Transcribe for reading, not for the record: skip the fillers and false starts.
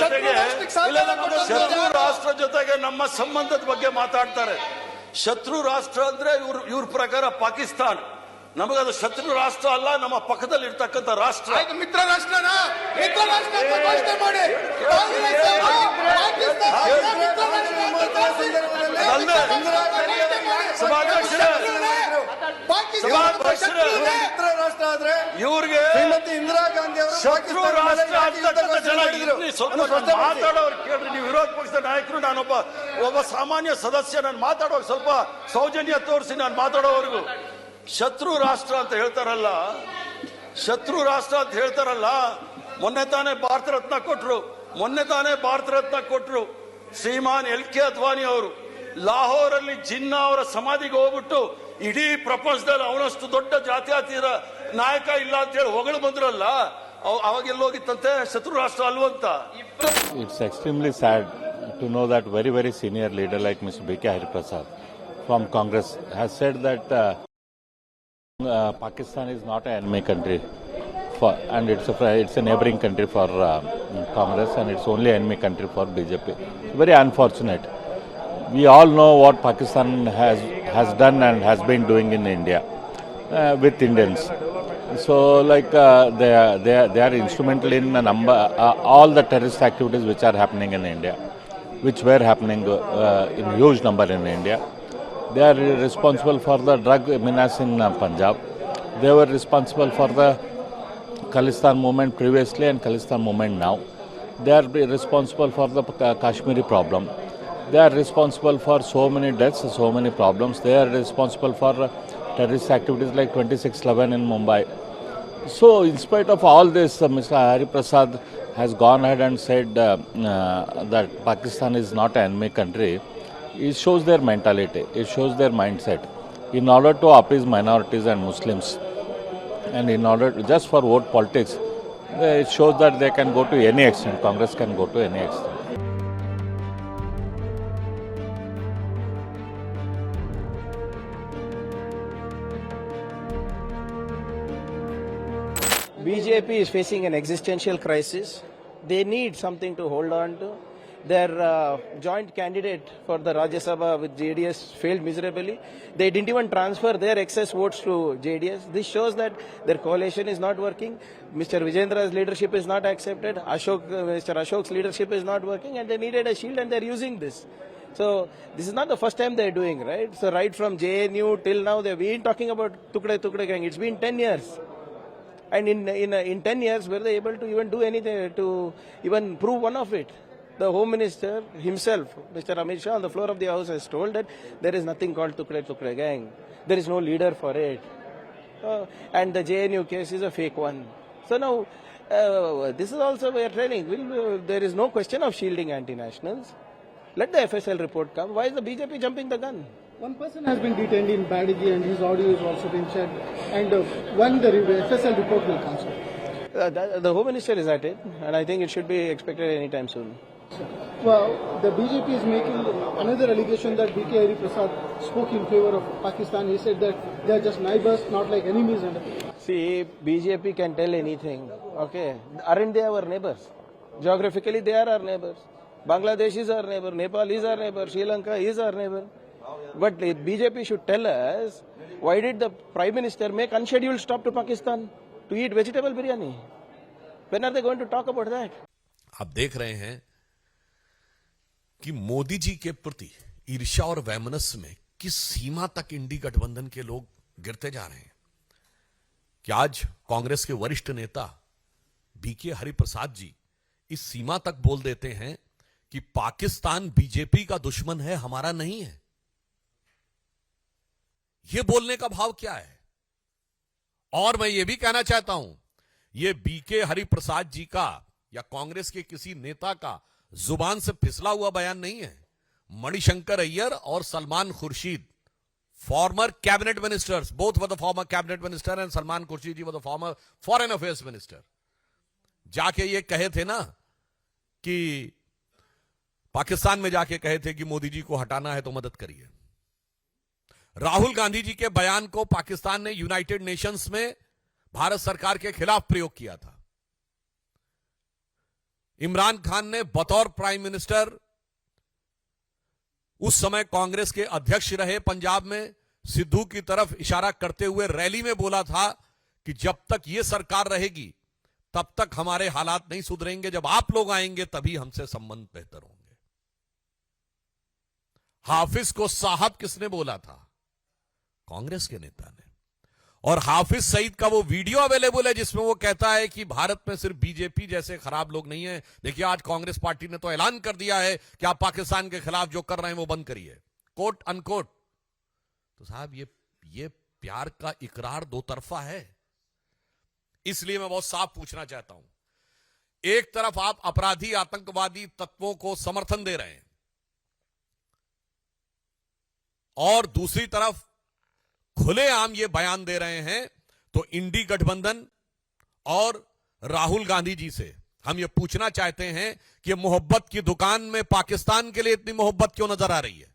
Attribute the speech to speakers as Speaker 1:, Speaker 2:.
Speaker 1: ಜೊತೆಗೆ ಶತ್ರು ರಾಷ್ಟ್ರ ಜೊತೆಗೆ ನಮ್ಮ ಸಂಬಂಧದ ಬಗ್ಗೆ ಮಾತಾಡ್ತಾರೆ. ಶತ್ರು ರಾಷ್ಟ್ರ ಅಂದ್ರೆ ಇವ್ರ ಪ್ರಕಾರ ಪಾಕಿಸ್ತಾನ್. ನಮಗದು ಶತ್ರು ರಾಷ್ಟ್ರ ಅಲ್ಲ, ನಮ್ಮ ಪಕ್ಕದಲ್ಲಿ ಇರ್ತಕ್ಕಂಥ ರಾಷ್ಟ್ರ.
Speaker 2: ಮಿತ್ರ ರಾಷ್ಟ್ರನ ಮಿತ್ರ ರಾಷ್ಟ್ರ ಘೋಷಣೆ ಮಾಡಿ.
Speaker 1: ಇವ್ರಿಗೆ
Speaker 3: ಇಂದಿರಾ ಗಾಂಧಿ ಅವರು
Speaker 1: ಶತ್ರು ರಾಷ್ಟ್ರ ಅಂತಕ್ಕಂಥ ಜನ ಸ್ವಲ್ಪ ಮಾತಾಡೋರು ಕೇಳ್ರಿ. ನೀವು ವಿರೋಧ ಪಕ್ಷದ ನಾಯಕರು, ಒಬ್ಬ ಸಾಮಾನ್ಯ ಸದಸ್ಯ, ನಾನು ಮಾತಾಡೋರು ಸ್ವಲ್ಪ ಸೌಜನ್ಯ ತೋರಿಸಿ ನಾನು ಮಾತಾಡೋವರೆಗೂ. ಶತ್ರು ರಾಷ್ಟ್ರ ಅಂತ ಹೇಳ್ತಾರಲ್ಲ, ಶತ್ರು ರಾಷ್ಟ್ರ ಅಂತ ಹೇಳ್ತಾರಲ್ಲ, ಮೊನ್ನೆ ತಾನೇ ಭಾರತ ರತ್ನ ಕೊಟ್ರು ಶ್ರೀಮಾನ್ LK ಅದ್ವಾನಿ ಅವರು. ಲಾಹೋರಲ್ಲಿ ಜಿನ್ನಾ ಅವರ ಸಮಾಧಿಗೆ ಹೋಗ್ಬಿಟ್ಟು ಇಡೀ ಪ್ರಪಂಚದಲ್ಲಿ ಅವನಷ್ಟು ದೊಡ್ಡ ಜಾತ್ಯತೀತ ನಾಯಕ ಇಲ್ಲ ಅಂತ ಹೇಳಿ ಹೊಗಳು ಬಂದ್ರಲ್ಲ, ಅವಾಗೆಲ್ಲೋಗಿತ್ತಂತೆ ಶತ್ರು ರಾಷ್ಟ್ರ ಅಲ್ವಂತ.
Speaker 4: It's extremely sad to know that very senior leader like Mr. B.K. Hariprasad from Congress has said that Pakistan is not an enemy country and it's a neighboring country for Congress, and it's only enemy country for BJP. It's very unfortunate. We all know what Pakistan has done and has been doing in India with Indians. So like they are instrumental in a number all the terrorist activities which are happening in India, which were happening in huge number in India. They are responsible for the drug menace in Punjab. They were responsible for the Khalistan movement previously and Khalistan movement now. They are responsible for the Kashmiri problem. They are responsible for so many deaths, so many problems. They are responsible for terrorist activities like 26/11 in Mumbai. So in spite of all this, Mr. Hariprasad has gone ahead and said that Pakistan is not an enemy country. It shows their mentality, it shows their mindset. In order to appease minorities and Muslims, and in order to, just for vote politics, it shows that they can go to any extent, Congress can go to any extent.
Speaker 5: BJP is facing an existential crisis. They need something to hold on to. Their joint candidate for the Rajya Sabha with JDS failed miserably. They didn't even transfer their excess votes to JDS. This shows that their coalition is not working. Mr. Vijendra's leadership is not accepted. Mr. Ashok's leadership is not working, and they needed a shield, and they're using this. So this is not the first time they're doing, right? So right from JNU till now, they've been talking about Tukde gang. It's been 10 years. And in 10 years, were they able to even do anything to even prove one of it? The Home Minister himself, Mr. Amit Shah, on the floor of the House has told that there is nothing called Tukde gang. There is no leader for it. And the JNU case is a fake one. So now, this is also we are training. There is no question of shielding anti-nationals. Let the FSL report come. Why is the BJP jumping the gun?
Speaker 6: One person has been detained in Badagi and his audio is also been shared. And when the FSL report will come, sir?
Speaker 5: The Home Minister is at it, and I think it should be expected anytime soon.
Speaker 6: Well, the BJP is making another allegation that B.K. Hariprasad spoke in favor of Pakistan. He said that they are just neighbors, not like enemies.
Speaker 5: See, BJP can tell anything. Okay, aren't they our neighbors? Geographically, they are our neighbors. Bangladesh is our neighbor. Nepal is our neighbor. Sri Lanka is our neighbor. But BJP should tell us, why did the Prime Minister make unscheduled stop to Pakistan to eat vegetable biryani? When are they going to talk about that?
Speaker 7: आप देख रहे हैं कि मोदी जी के प्रति ईर्ष्या और वैमनस्य में किस सीमा तक इंडी गठबंधन के लोग गिरते जा रहे हैं कि आज कांग्रेस के वरिष्ठ नेता BK हरिप्रसाद जी इस सीमा तक बोल देते हैं कि पाकिस्तान बीजेपी का दुश्मन है, हमारा नहीं है। यह बोलने का भाव क्या है? और मैं यह भी कहना चाहता हूं, यह BK हरिप्रसाद जी का या कांग्रेस के किसी नेता का जुबान से फिसला हुआ बयान नहीं है। मणिशंकर अय्यर और Salman Khurshid, former cabinet ministers, both were the former cabinet minister and Salman Khurshid ji were the former foreign affairs minister, जाके ये कहे थे ना कि पाकिस्तान में जाके कहे थे कि मोदी जी को हटाना है तो मदद करिए। राहुल गांधी जी के बयान को पाकिस्तान ने यूनाइटेड नेशंस में भारत सरकार के खिलाफ प्रयोग किया था। इमरान खान ने बतौर प्राइम मिनिस्टर उस समय कांग्रेस के अध्यक्ष रहे पंजाब में, सिद्धू की तरफ इशारा करते हुए रैली में बोला था कि जब तक यह सरकार रहेगी तब तक हमारे हालात नहीं सुधरेंगे, जब आप लोग आएंगे तभी हमसे संबंध बेहतर होंगे। हाफिज को साहब किसने बोला था? कांग्रेस के नेता ने। और हाफिज सईद का वो वीडियो अवेलेबल है जिसमें वो कहता है कि भारत में सिर्फ बीजेपी जैसे खराब लोग नहीं है। देखिए आज कांग्रेस पार्टी ने तो ऐलान कर दिया है कि आप पाकिस्तान के खिलाफ जो कर रहे हैं वो बंद करिए, कोट अनकोट। तो साहब ये प्यार का इकरार दो तरफा है। इसलिए मैं बहुत साफ पूछना चाहता हूं, एक तरफ आप अपराधी आतंकवादी तत्वों को समर्थन दे रहे हैं और दूसरी तरफ खुलेआम ये बयान दे रहे हैं, तो इंडी गठबंधन और राहुल गांधी जी से हम ये पूछना चाहते हैं कि मोहब्बत की दुकान में पाकिस्तान के लिए इतनी मोहब्बत क्यों नजर आ रही है?